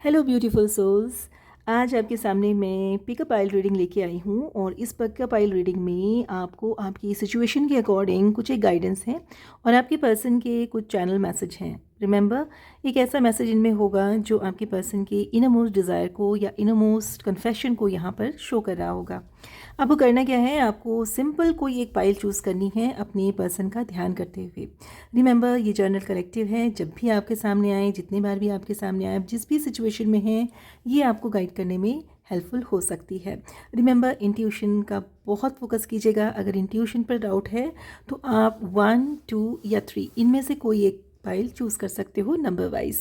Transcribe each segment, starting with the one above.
Hello beautiful souls. आज आपके सामने मैं पिकअप आइल रीडिंग लेके आई हूँ और इस पिकअप आइल रीडिंग में आपको आपकी सिचुएशन के अकॉर्डिंग कुछ एक गाइडेंस है और आपके पर्सन के कुछ चैनल मैसेज हैं। रिमेंबर, एक ऐसा मैसेज इनमें होगा जो आपके पर्सन के इनर मोस्ट डिज़ायर को या इनर मोस्ट कन्फेशन को यहाँ पर शो कर रहा होगा। आपको करना क्या है, आपको सिंपल कोई एक पाइल चूज़ करनी है अपने पर्सन का ध्यान करते हुए। रिमेंबर, ये जर्नल कलेक्टिव है। जब भी आपके सामने आए, जितने बार भी आपके सामने आए, आप जिस भी सिचुएशन में हैं, ये आपको गाइड करने में हेल्पफुल हो सकती है। रिमेंबर, इंट्यूशन का बहुत फोकस कीजिएगा। अगर इंट्यूशन पर डाउट है तो आप 1, 2 या 3 इनमें से कोई एक फाइल चूज़ कर सकते हो नंबर वाइज।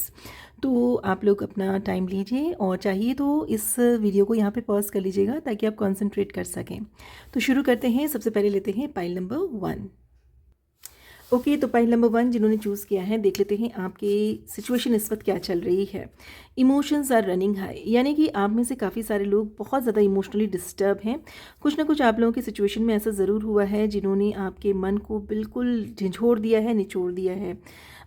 तो आप लोग अपना टाइम लीजिए और चाहिए तो इस वीडियो को यहाँ पे पॉज कर लीजिएगा ताकि आप कंसंट्रेट कर सकें। तो शुरू करते हैं। सबसे पहले लेते हैं पाइल नंबर 1। ओके, तो पाइल नंबर 1 जिन्होंने चूज़ किया है, देख लेते हैं आपकी सिचुएशन इस वक्त क्या चल रही है। इमोशंस आर रनिंग हाई, यानी कि आप में से काफ़ी सारे लोग बहुत ज़्यादा इमोशनली डिस्टर्ब हैं। कुछ ना कुछ आप लोगों की सिचुएशन में ऐसा ज़रूर हुआ है जिन्होंने आपके मन को बिल्कुल झंझोड़ दिया है, निचोड़ दिया है।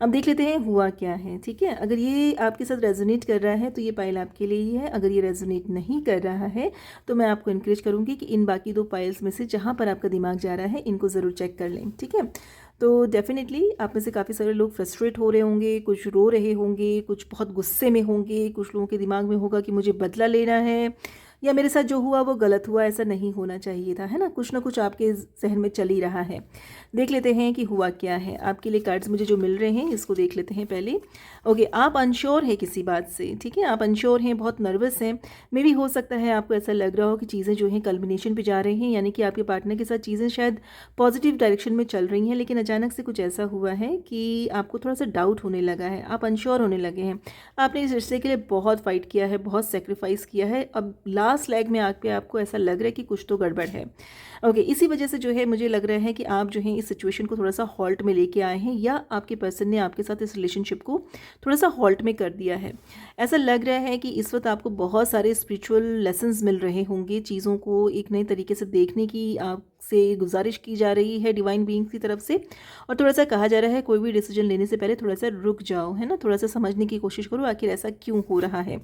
अब देख लेते हैं हुआ क्या है। ठीक है, अगर ये आपके साथ रेजोनेट कर रहा है तो ये पाइल आपके लिए ही है। अगर ये रेजोनेट नहीं कर रहा है तो मैं आपको इनकरेज करूँगी कि इन बाकी 2 पाइल्स में से जहाँ पर आपका दिमाग जा रहा है इनको ज़रूर चेक कर लें। ठीक है, तो डेफिनेटली आप में से काफ़ी सारे लोग फ्रस्ट्रेट हो रहे होंगे, कुछ रो रहे होंगे, कुछ बहुत गुस्से में होंगे, कुछ लोगों के दिमाग में होगा कि मुझे बदला लेना है या मेरे साथ जो हुआ वो गलत हुआ, ऐसा नहीं होना चाहिए था, है ना। कुछ ना कुछ आपके जहन में चल ही रहा है। देख लेते हैं कि हुआ क्या है। आपके लिए कार्ड्स मुझे जो मिल रहे हैं इसको देख लेते हैं पहले। ओके, आप अनश्योर है किसी बात से। ठीक है, आप अनश्योर हैं, बहुत नर्वस हैं। मे भी हो सकता है आपको ऐसा लग रहा हो कि चीज़ें जो हैं कल्मिनेशन पे जा रही हैं, यानी कि आपके पार्टनर के साथ चीज़ें शायद पॉजिटिव डायरेक्शन में चल रही हैं, लेकिन अचानक से कुछ ऐसा हुआ है कि आपको थोड़ा सा डाउट होने लगा है, आप अनश्योर होने लगे हैं। आपने इस रिश्ते के लिए बहुत फाइट किया है, बहुत सेक्रीफाइस किया है। अब लास्ट लेग में आके आपको ऐसा लग रहा है कि कुछ तो गड़बड़ है। ओके, इसी वजह से जो है मुझे लग रहा है कि आप जो है इस सिचुएशन को थोड़ा सा हॉल्ट में लेके आए हैं, या आपके पर्सन ने आपके साथ इस रिलेशनशिप को थोड़ा सा हॉल्ट में कर दिया है। ऐसा लग रहा है कि इस वक्त आपको बहुत सारे स्पिरिचुअल लेसन्स मिल रहे होंगे, चीज़ों को एक नए तरीके से देखने की आपसे गुजारिश की जा रही है डिवाइन बीइंग्स की तरफ से। और थोड़ा सा कहा जा रहा है कोई भी डिसीजन लेने से पहले थोड़ा सा रुक जाओ, है ना, थोड़ा सा समझने की कोशिश करो आखिर ऐसा क्यों हो रहा है।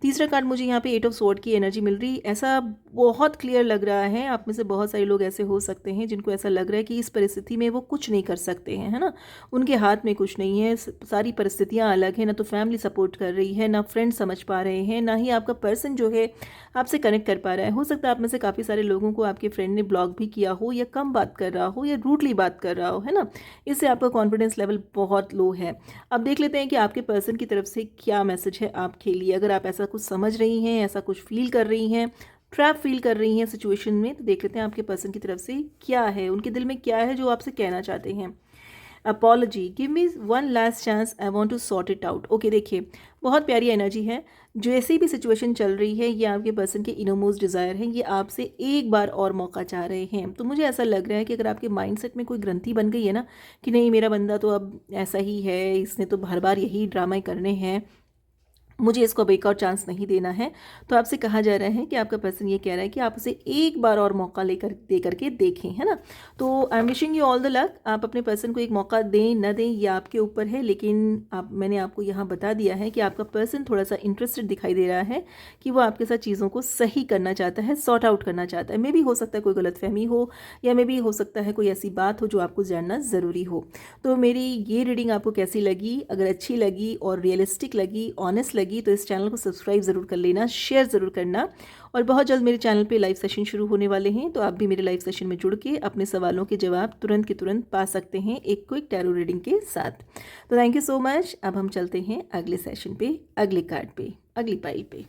तीसरा कार्ड मुझे यहाँ पे 8 ऑफ स्वॉर्ड की एनर्जी मिल रही। ऐसा बहुत क्लियर लग रहा है, आप में से बहुत सारे लोग ऐसे हो सकते हैं जिनको ऐसा लग रहा है कि इस परिस्थिति में वो कुछ नहीं कर सकते हैं, है ना। उनके हाथ में कुछ नहीं है, सारी परिस्थितियाँ अलग हैं। ना तो फैमिली सपोर्ट कर रही है, ना फ्रेंड समझ पा रहे हैं, ना ही आपका पर्सन जो है आपसे कनेक्ट कर पा रहा है। हो सकता है आप में से काफ़ी सारे लोगों को आपके फ्रेंड ने ब्लॉक भी किया हो, या कम बात कर रहा हो, या रूडली बात कर रहा हो, है ना। इससे आपका कॉन्फिडेंस लेवल बहुत लो है। अब देख लेते हैं कि आपके पर्सन की तरफ से क्या मैसेज है आपके लिए। अगर आप ऐसा कुछ समझ रही हैं, ऐसा कुछ फील कर रही हैं, ट्रैप फील कर रही हैं सिचुएशन में, तो देख लेते हैं आपके पर्सन की तरफ से क्या है, उनके दिल में क्या है जो आपसे कहना चाहते हैं। Apology, give me one last chance, I want to sort it out. Okay, देखिए बहुत प्यारी एनर्जी है। जैसी भी सिचुएशन चल रही है, ये आपके पर्सन के इनोमोस्ट डिज़ायर है, ये आपसे एक बार और मौका चाह रहे हैं। तो मुझे ऐसा लग रहा है कि अगर आपके माइंडसेट में कोई ग्रंथि बन गई है ना कि नहीं, मेरा बंदा तो अब ऐसा ही है, इसने तो हर बार यही ड्रामा करने हैं, मुझे इसको अब एक और चांस नहीं देना है, तो आपसे कहा जा रहा है कि आपका पर्सन ये कह रहा है कि आप उसे एक बार और मौका लेकर दे करके देखें, है ना। तो I am wishing you all the luck. आप अपने पर्सन को एक मौका दें न दें ये आपके ऊपर है, लेकिन मैंने आपको यहाँ बता दिया है कि आपका पर्सन थोड़ा सा इंटरेस्टेड दिखाई दे रहा है कि वो आपके साथ चीज़ों को सही करना चाहता है, सॉर्ट आउट करना चाहता है। मे भी हो सकता है कोई गलतफहमी हो, या मे भी हो सकता है कोई ऐसी बात हो जो आपको जानना ज़रूरी हो। तो मेरी ये रीडिंग आपको कैसी लगी? अगर अच्छी लगी और रियलिस्टिक लगी, ऑनेस्ट लगी, तो इस चैनल को सब्सक्राइब ज़रूर कर लेना, शेयर ज़रूर करना। और बहुत जल्द मेरे चैनल पे लाइव सेशन शुरू होने वाले हैं, तो आप भी मेरे लाइव सेशन में जुड़ के अपने सवालों के जवाब तुरंत के तुरंत पा सकते हैं एक क्विक टैरो रीडिंग के साथ। तो थैंक यू सो मच। अब हम चलते हैं अगले सेशन पे, अगले कार्ड पे, अगली पाइल पे।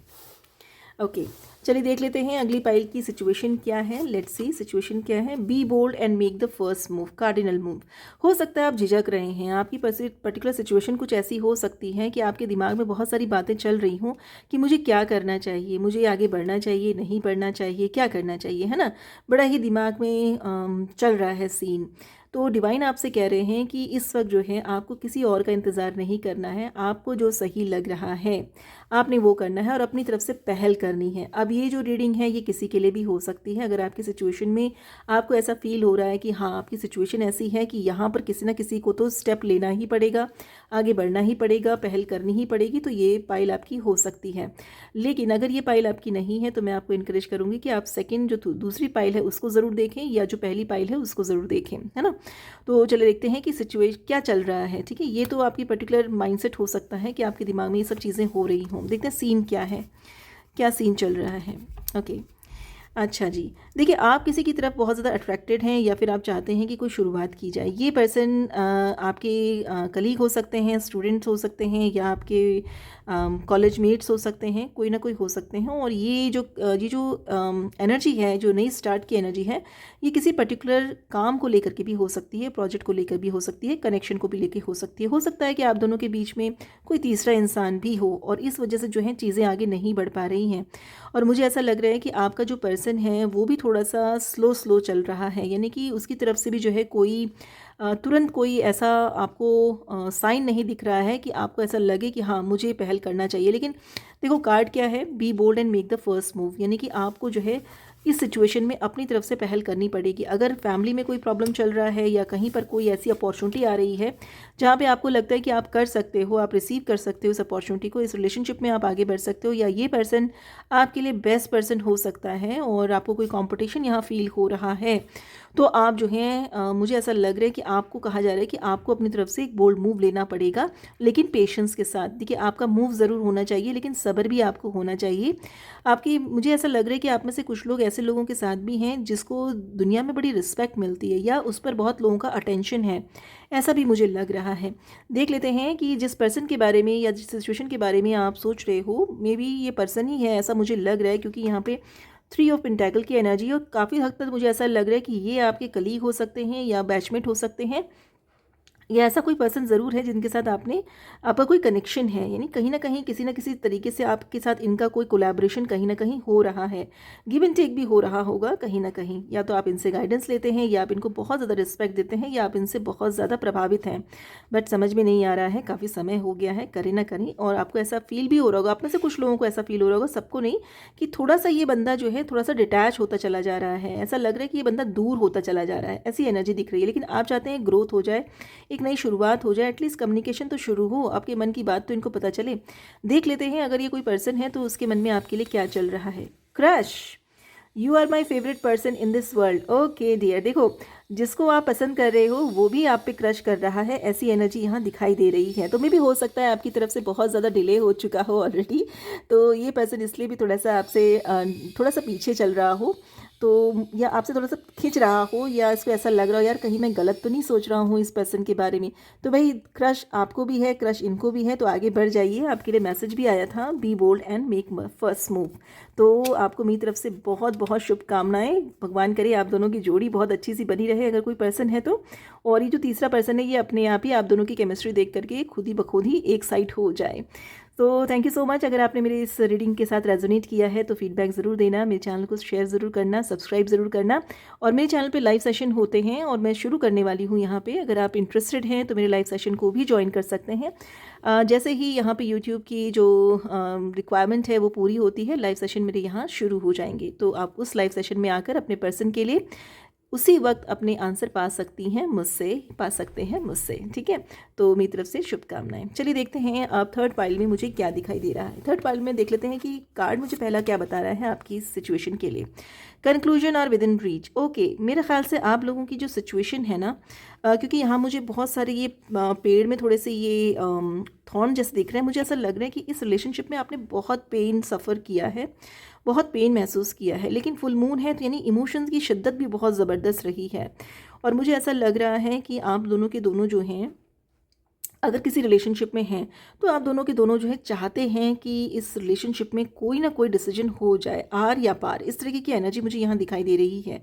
ओके, चलिए देख लेते हैं अगली पाइल की सिचुएशन क्या है। लेट्स सी सिचुएशन क्या है। Be bold and make the first move, cardinal move. हो सकता है आप झिझक रहे हैं, आपकी पर्टिकुलर सिचुएशन कुछ ऐसी हो सकती है कि आपके दिमाग में बहुत सारी बातें चल रही हों कि मुझे क्या करना चाहिए, मुझे आगे बढ़ना चाहिए, नहीं बढ़ना चाहिए, क्या करना चाहिए, है ना। बड़ा ही दिमाग में चल रहा है सीन। तो डिवाइन आपसे कह रहे हैं कि इस वक्त जो है आपको किसी और का इंतज़ार नहीं करना है, आपको जो सही लग रहा है आपने वो करना है और अपनी तरफ से पहल करनी है। अब ये जो रीडिंग है ये किसी के लिए भी हो सकती है। अगर आपकी सिचुएशन में आपको ऐसा फील हो रहा है कि हाँ, आपकी सिचुएशन ऐसी है कि यहाँ पर किसी ना किसी को तो स्टेप लेना ही पड़ेगा, आगे बढ़ना ही पड़ेगा, पहल करनी ही पड़ेगी, तो ये पाइल आपकी हो सकती है। लेकिन अगर ये पाइल आपकी नहीं है तो मैं आपको इनकरेज करूँगी कि आप सेकेंड जो दूसरी पाइल है उसको ज़रूर देखें, या जो पहली पाइल है उसको ज़रूर देखें, है ना। तो चलिए देखते हैं कि सिचुएशन क्या चल रहा है। ठीक है, ये तो आपकी पर्टिकुलर माइंडसेट हो सकता है कि आपके दिमाग में ये सब चीज़ें हो रही हों। देखते हैं सीन क्या है, क्या सीन चल रहा है। ओके, अच्छा जी, देखिए आप किसी की तरफ बहुत ज़्यादा अट्रैक्टेड हैं या फिर आप चाहते हैं कि कोई शुरुआत की जाए। ये पर्सन आपके कलीग हो सकते हैं, स्टूडेंट्स हो सकते हैं, या आपके कॉलेज मेट्स हो सकते हैं, कोई ना कोई हो सकते हैं। और ये जो एनर्जी है, जो नई स्टार्ट की एनर्जी है, ये किसी पर्टिकुलर काम को लेकर के भी हो सकती है, प्रोजेक्ट को लेकर भी हो सकती है, कनेक्शन को भी लेकर हो सकती है। हो सकता है कि आप दोनों के बीच में कोई तीसरा इंसान भी हो और इस वजह से जो है चीज़ें आगे नहीं बढ़ पा रही हैं। और मुझे ऐसा लग रहा है कि आपका जो पर्सन है वो भी थोड़ा सा स्लो स्लो चल रहा है, यानी कि उसकी तरफ से भी जो है कोई तुरंत कोई ऐसा आपको साइन नहीं दिख रहा है कि आपको ऐसा लगे कि हाँ मुझे पहल करना चाहिए। लेकिन देखो कार्ड क्या है, be bold and make the first move, यानी कि आपको जो है इस सिचुएशन में अपनी तरफ से पहल करनी पड़ेगी। अगर फैमिली में कोई प्रॉब्लम चल रहा है या कहीं पर कोई ऐसी अपॉर्चुनिटी आ रही है जहाँ पे आपको लगता है कि आप कर सकते हो, आप रिसीव कर सकते हो इस अपॉर्चुनिटी को, इस रिलेशनशिप में आप आगे बढ़ सकते हो, या ये पर्सन आपके लिए बेस्ट पर्सन हो सकता है और आपको कोई कंपटीशन यहाँ फील हो रहा है, तो आप जो हैं मुझे ऐसा लग रहा है कि आपको कहा जा रहा है कि आपको अपनी तरफ से एक बोल्ड मूव लेना पड़ेगा, लेकिन पेशेंस के साथ। देखिए आपका मूव ज़रूर होना चाहिए लेकिन सब्र भी आपको होना चाहिए। आपकी मुझे ऐसा लग रहा है कि आप में से कुछ लोग ऐसे लोगों के साथ भी हैं जिसको दुनिया में बड़ी रिस्पेक्ट मिलती है या उस पर बहुत लोगों का अटेंशन है, ऐसा भी मुझे लग रहा है। देख लेते हैं कि जिस पर्सन के बारे में या जिस सिचुएशन के बारे में आप सोच रहे हो, मे बी ये पर्सन ही है, ऐसा मुझे लग रहा है, क्योंकि यहाँ पे 3 ऑफ पेंटाकल की एनर्जी और काफ़ी हद तक मुझे ऐसा लग रहा है कि ये आपके कलीग हो सकते हैं या बैचमेट हो सकते हैं, या ऐसा कोई पर्सन ज़रूर है जिनके साथ आपका कोई कनेक्शन है, यानी कहीं ना कहीं किसी ना किसी तरीके से आपके साथ इनका कोई कोलैबोरेशन कहीं ना कहीं हो रहा है, गिव एंड टेक भी हो रहा होगा कहीं ना कहीं। या तो आप इनसे गाइडेंस लेते हैं, या आप इनको बहुत ज़्यादा रिस्पेक्ट देते हैं, या आप इनसे बहुत ज़्यादा प्रभावित हैं, बट समझ में नहीं आ रहा है, काफ़ी समय हो गया है, करें ना करें। और आपको ऐसा फील भी हो रहा होगा, आप में से कुछ लोगों को ऐसा फील हो रहा होगा, सबको नहीं, कि थोड़ा सा ये बंदा जो है थोड़ा सा डिटैच होता चला जा रहा है, ऐसा लग रहा है कि ये बंदा दूर होता चला जा रहा है, ऐसी एनर्जी दिख रही है। लेकिन आप चाहते हैं ग्रोथ हो जाए, एक नई शुरुआत हो जाए, एटलीस्ट कम्युनिकेशन तो शुरू हो, आपके मन की बात तो इनको पता चले। देख लेते हैं अगर ये कोई पर्सन है तो उसके मन में आपके लिए क्या चल रहा है। Crush, you are my favourite person in this world. Okay dear, देखो जिसको आप पसंद कर रहे हो वो भी आप पे क्रश कर रहा है, ऐसी एनर्जी यहाँ दिखाई दे रही है। तो मे भी हो सकता है आपकी तरफ से बहुत ज़्यादा डिले हो चुका हो ऑलरेडी, तो ये पर्सन इसलिए भी थोड़ा सा आपसे थोड़ा सा पीछे चल रहा हो, तो या आपसे थोड़ा सा खिंच रहा हो, या इसको ऐसा लग रहा हो यार कहीं मैं गलत तो नहीं सोच रहा हूँ इस पर्सन के बारे में। तो भाई क्रश आपको भी है, क्रश इनको भी है, तो आगे बढ़ जाइए। आपके लिए मैसेज भी आया था, be bold and make first move. तो आपको मेरी तरफ से बहुत बहुत शुभकामनाएं, भगवान करे आप दोनों की जोड़ी बहुत अच्छी सी बनी रहे अगर कोई पर्सन है तो। और ये जो तीसरा पर्सन है ये अपने आप ही आप दोनों की केमिस्ट्री देख करके खुद ही बखुद ही एक साइड हो जाए। तो थैंक यू सो मच। अगर आपने मेरी इस रीडिंग के साथ रेजोनेट किया है तो फीडबैक ज़रूर देना, मेरे चैनल को शेयर ज़रूर करना, सब्सक्राइब ज़रूर करना। और मेरे चैनल पे लाइव सेशन होते हैं और मैं शुरू करने वाली हूँ यहाँ पे, अगर आप इंटरेस्टेड हैं तो मेरे लाइव सेशन को भी ज्वाइन कर सकते हैं। जैसे ही यहाँ पे यूट्यूब की जो रिक्वायरमेंट है वो पूरी होती है, लाइव सेशन मेरे यहाँ शुरू हो जाएंगे, तो आप उस लाइव सेशन में आकर अपने पर्सन के लिए उसी वक्त अपने आंसर पा सकती हैं मुझसे, पा सकते हैं मुझसे, ठीक है। तो मेरी तरफ से शुभकामनाएं। चलिए देखते हैं अब थर्ड पाइल में मुझे क्या दिखाई दे रहा है। थर्ड पाइल में देख लेते हैं कि कार्ड मुझे पहला क्या बता रहा है आपकी सिचुएशन के लिए। कंक्लूजन और विद इन रीच। ओके, मेरे ख्याल से आप लोगों की जो सिचुएशन है ना, क्योंकि यहाँ मुझे बहुत सारे ये पेड़ में थोड़े से ये थॉर्न जैसे दिख रहे हैं, मुझे ऐसा लग रहा है कि इस रिलेशनशिप में आपने बहुत पेन सफ़र किया है, बहुत पेन महसूस किया है। लेकिन फुल मून है तो यानी इमोशंस की शिद्दत भी बहुत ज़बरदस्त रही है। और मुझे ऐसा लग रहा है कि आप दोनों के दोनों जो हैं, अगर किसी रिलेशनशिप में हैं तो आप दोनों के दोनों जो है चाहते हैं कि इस रिलेशनशिप में कोई ना कोई डिसीजन हो जाए, आर या पार, इस तरीके की एनर्जी मुझे यहाँ दिखाई दे रही है।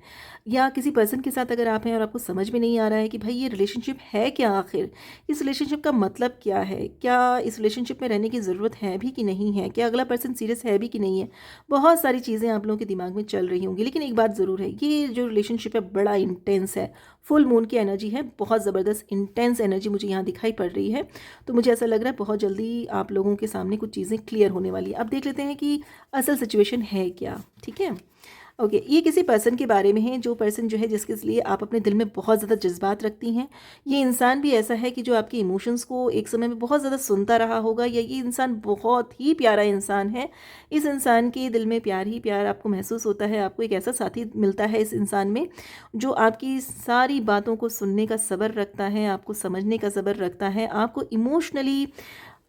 या किसी पर्सन के साथ अगर आप हैं और आपको समझ में नहीं आ रहा है कि भाई ये रिलेशनशिप है क्या, आखिर इस रिलेशनशिप का मतलब क्या है, क्या इस रिलेशनशिप में रहने की ज़रूरत है भी कि नहीं है, क्या अगला पर्सन सीरियस है भी कि नहीं है, बहुत सारी चीज़ें आप लोगों के दिमाग में चल रही होंगी। लेकिन एक बात ज़रूर है, ये जो रिलेशनशिप है बड़ा इंटेंस है, फुल मून की एनर्जी है, बहुत ज़बरदस्त इंटेंस एनर्जी मुझे यहाँ दिखाई पड़ रही है। तो मुझे ऐसा लग रहा है बहुत जल्दी आप लोगों के सामने कुछ चीज़ें क्लियर होने वाली है। अब देख लेते हैं कि असल सिचुएशन है क्या। ठीक है, ओके ये किसी पर्सन के बारे में है, जो पर्सन जो है जिसके लिए आप अपने दिल में बहुत ज़्यादा जज्बात रखती हैं। ये इंसान भी ऐसा है कि जो आपके इमोशंस को एक समय में बहुत ज़्यादा सुनता रहा होगा, या ये इंसान बहुत ही प्यारा इंसान है। इस इंसान के दिल में प्यार ही प्यार आपको महसूस होता है। आपको एक ऐसा साथी मिलता है इस इंसान में जो आपकी सारी बातों को सुनने का सब्र रखता है, आपको समझने का सब्र रखता है, आपको इमोशनली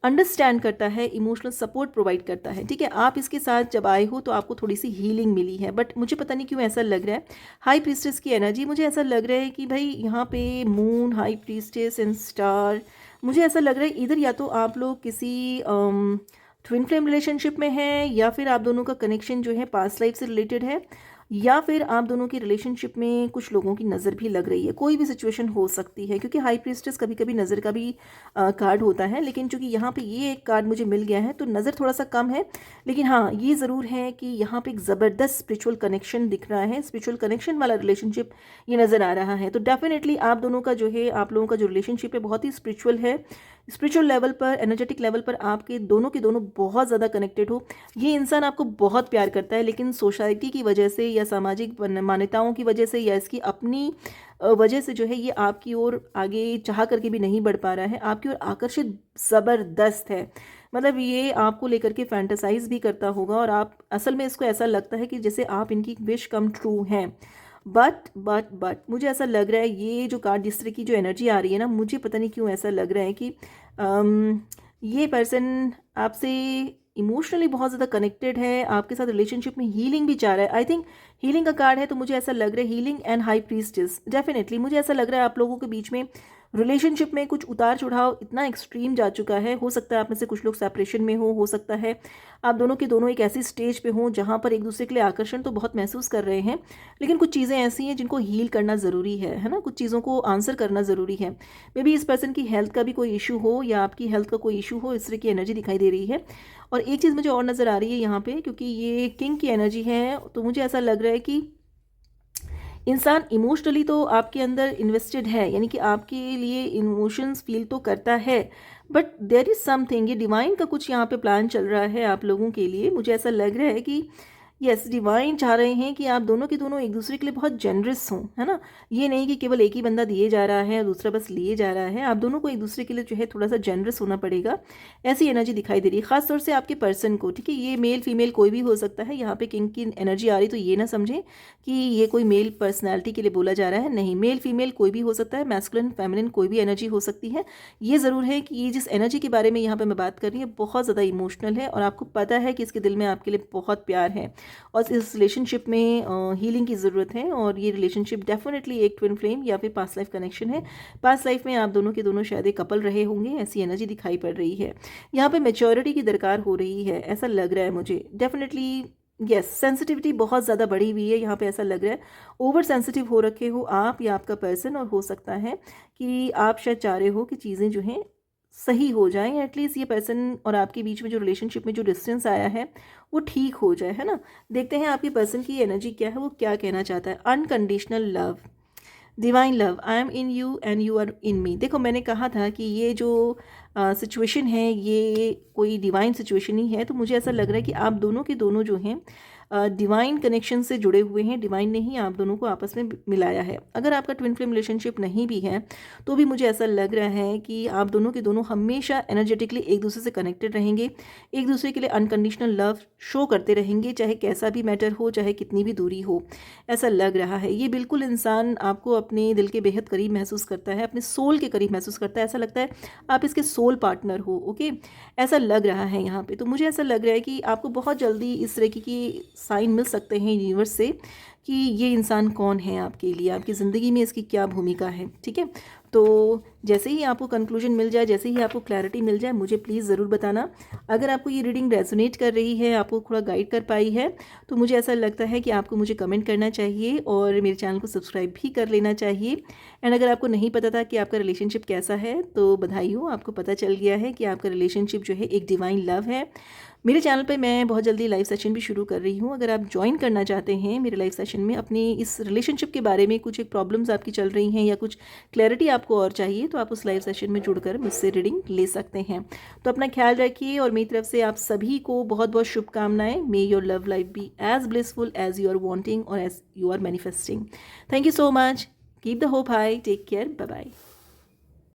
अंडरस्टैंड करता है, इमोशनल सपोर्ट प्रोवाइड करता है। ठीक है, आप इसके साथ जब आए हो तो आपको थोड़ी सी हीलिंग मिली है, बट मुझे पता नहीं क्यों ऐसा लग रहा है हाई प्रीस्टेस की एनर्जी। मुझे ऐसा लग रहा है कि भाई यहाँ पे moon, high priestess and star, मुझे ऐसा लग रहा है इधर या तो आप लोग किसी ट्विन फ्लेम रिलेशनशिप में हैं, या फिर आप दोनों का कनेक्शन जो है पास्ट लाइफ से रिलेटेड है, या फिर आप दोनों की रिलेशनशिप में कुछ लोगों की नज़र भी लग रही है। कोई भी सिचुएशन हो सकती है, क्योंकि हाई प्रीस्टेस कभी कभी नज़र का भी कार्ड होता है, लेकिन चूंकि यहाँ पे ये एक कार्ड मुझे मिल गया है तो नज़र थोड़ा सा कम है। लेकिन हाँ, ये ज़रूर है कि यहाँ पे एक ज़बरदस्त स्पिरिचुअल कनेक्शन दिख रहा है, स्पिरिचुअल कनेक्शन वाला रिलेशनशिप ये नज़र आ रहा है। तो डेफिनेटली आप दोनों का जो है, आप लोगों का जो रिलेशनशिप है बहुत ही स्पिरिचुअल है। स्पिरिचुअल लेवल पर, एनर्जेटिक लेवल पर आपके दोनों के दोनों बहुत ज़्यादा कनेक्टेड हो। ये इंसान आपको बहुत प्यार करता है, लेकिन सोसाइटी की वजह से या सामाजिक मान्यताओं की वजह से या इसकी अपनी वजह से जो है ये आपकी ओर आगे चाह करके भी नहीं बढ़ पा रहा है। आपकी ओर आकर्षित ज़बरदस्त है, मतलब ये आपको लेकर के फैंटेसाइज भी करता होगा, और आप असल में इसको ऐसा लगता है कि जैसे आप इनकी विश कम ट्रू हैं। बट मुझे ऐसा लग रहा है ये जो कार्ड, जिस तरह की जो एनर्जी आ रही है ना, मुझे पता नहीं क्यों ऐसा लग रहा है कि ये पर्सन आपसे इमोशनली बहुत ज़्यादा कनेक्टेड है, आपके साथ रिलेशनशिप में हीलिंग भी चाह रहा है। आई थिंक हीलिंग का कार्ड है, तो मुझे ऐसा लग रहा है healing and high priestess. Definitely मुझे ऐसा लग रहा है आप लोगों के बीच में रिलेशनशिप में कुछ उतार चढ़ाव इतना एक्सट्रीम जा चुका है। हो सकता है आप में से कुछ लोग सेपरेशन में हो सकता है आप दोनों के दोनों एक ऐसी स्टेज पे हों जहाँ पर एक दूसरे के लिए आकर्षण तो बहुत महसूस कर रहे हैं, लेकिन कुछ चीज़ें ऐसी हैं जिनको हील करना ज़रूरी है ना, कुछ चीज़ों को आंसर करना ज़रूरी है। मे बी इस पर्सन की हेल्थ का भी कोई इशू हो, या आपकी हेल्थ का कोई इशू हो, इस तरह की एनर्जी दिखाई दे रही है। और एक चीज़ मुझे और नज़र आ रही है यहाँ पे, क्योंकि ये किंग की एनर्जी है, तो मुझे ऐसा लग रहा है कि इंसान इमोशनली तो आपके अंदर इन्वेस्टेड है, यानी कि आपके लिए इमोशंस फील तो करता है, बट देयर इज़ समथिंग, ये डिवाइन का कुछ यहाँ पे प्लान चल रहा है आप लोगों के लिए। मुझे ऐसा लग रहा है कि यस, डिवाइन चाह रहे हैं कि आप दोनों के दोनों एक दूसरे के लिए बहुत जेनरस हों, है ना। ये नहीं कि केवल एक ही बंदा दिए जा रहा है और दूसरा बस लिए जा रहा है। आप दोनों को एक दूसरे के लिए जो है थोड़ा सा जेनरस होना पड़ेगा, ऐसी एनर्जी दिखाई दे रही है, खासतौर से आपके पर्सन को। ठीक है, ये मेल फीमेल कोई भी हो सकता है। यहाँ पे किंग की एनर्जी आ रही, तो ये ना समझें कि ये कोई मेल पर्सनैलिटी के लिए बोला जा रहा है, नहीं, मेल फीमेल कोई भी हो सकता है, मैस्कुलिन फेमिनिन कोई भी एनर्जी हो सकती है। ये ज़रूर है कि ये जिस एनर्जी के बारे में यहाँ पर मैं बात कर रही हूँ बहुत ज़्यादा इमोशनल है, और आपको पता है कि इसके दिल में आपके लिए बहुत प्यार है, और इस रिलेशनशिप में हीलिंग की ज़रूरत है। और ये रिलेशनशिप डेफिनेटली एक ट्विन फ्लेम या फिर पास्ट लाइफ कनेक्शन है। पास्ट लाइफ में आप दोनों के दोनों शायद एक कपल रहे होंगे, ऐसी एनर्जी दिखाई पड़ रही है। यहाँ पे मैच्योरिटी की दरकार हो रही है, ऐसा लग रहा है मुझे। डेफिनेटली यस, सेंसिटिविटी बहुत ज़्यादा बढ़ी हुई है यहाँ पे, ऐसा लग रहा है ओवर सेंसिटिव हो रखे हो आप या आपका पर्सन, और हो सकता है कि आप शायद चाह रहे हो कि चीज़ें जो हैं सही हो जाएं, एटलीस्ट ये पर्सन और आपके बीच में जो रिलेशनशिप में जो डिस्टेंस आया है वो ठीक हो जाए, है ना। देखते हैं आपके पर्सन की एनर्जी क्या है, वो क्या कहना चाहता है। Unconditional love, divine love, I am in you and you are in me. देखो, मैंने कहा था कि ये जो सिचुएशन है ये कोई डिवाइन सिचुएशन ही है, तो मुझे ऐसा लग रहा है कि आप दोनों के दोनों जो हैं डिवाइन कनेक्शन से जुड़े हुए हैं। डिवाइन ने ही आप दोनों को आपस में मिलाया है। अगर आपका ट्विन फ्लेम रिलेशनशिप नहीं भी है तो भी मुझे ऐसा लग रहा है कि आप दोनों के दोनों हमेशा एनर्जेटिकली एक दूसरे से कनेक्टेड रहेंगे, एक दूसरे के लिए अनकंडीशनल लव शो करते रहेंगे, चाहे कैसा भी मैटर हो, चाहे कितनी भी दूरी हो। ऐसा लग रहा है ये बिल्कुल इंसान आपको अपने दिल के बेहद करीब महसूस करता है, अपने सोल के करीब महसूस करता है। ऐसा लगता है आप इसके सोल पार्टनर हो। ओके, ऐसा लग रहा है यहाँ पे। तो मुझे ऐसा लग रहा है कि आपको बहुत जल्दी इस तरह की साइन मिल सकते हैं यूनिवर्स से कि ये इंसान कौन है आपके लिए, आपकी ज़िंदगी में इसकी क्या भूमिका है। ठीक है, तो जैसे ही आपको कंक्लूजन मिल जाए, जैसे ही आपको क्लैरिटी मिल जाए, मुझे प्लीज़ ज़रूर बताना। अगर आपको ये रीडिंग रेजोनेट कर रही है, आपको थोड़ा गाइड कर पाई है, तो मुझे ऐसा लगता है कि आपको मुझे कमेंट करना चाहिए और मेरे चैनल को सब्सक्राइब भी कर लेना चाहिए। एंड अगर आपको नहीं पता था कि आपका रिलेशनशिप कैसा है तो बधाई हो, आपको पता चल गया है कि आपका रिलेशनशिप जो है एक डिवाइन लव है। मेरे चैनल पे मैं बहुत जल्दी लाइव सेशन भी शुरू कर रही हूँ। अगर आप ज्वाइन करना चाहते हैं मेरे लाइव सेशन में, अपनी इस रिलेशनशिप के बारे में कुछ एक प्रॉब्लम्स आपकी चल रही हैं या कुछ क्लैरिटी आपको और चाहिए, तो आप उस लाइव सेशन में जुड़कर मुझसे रीडिंग ले सकते हैं। तो अपना ख्याल रखिए और मेरी तरफ से आप सभी को बहुत बहुत शुभकामनाएं। May your love life be as blissful as you are wanting और as you are manifesting. Thank you so much. Keep the hope high. Take care. Bye bye.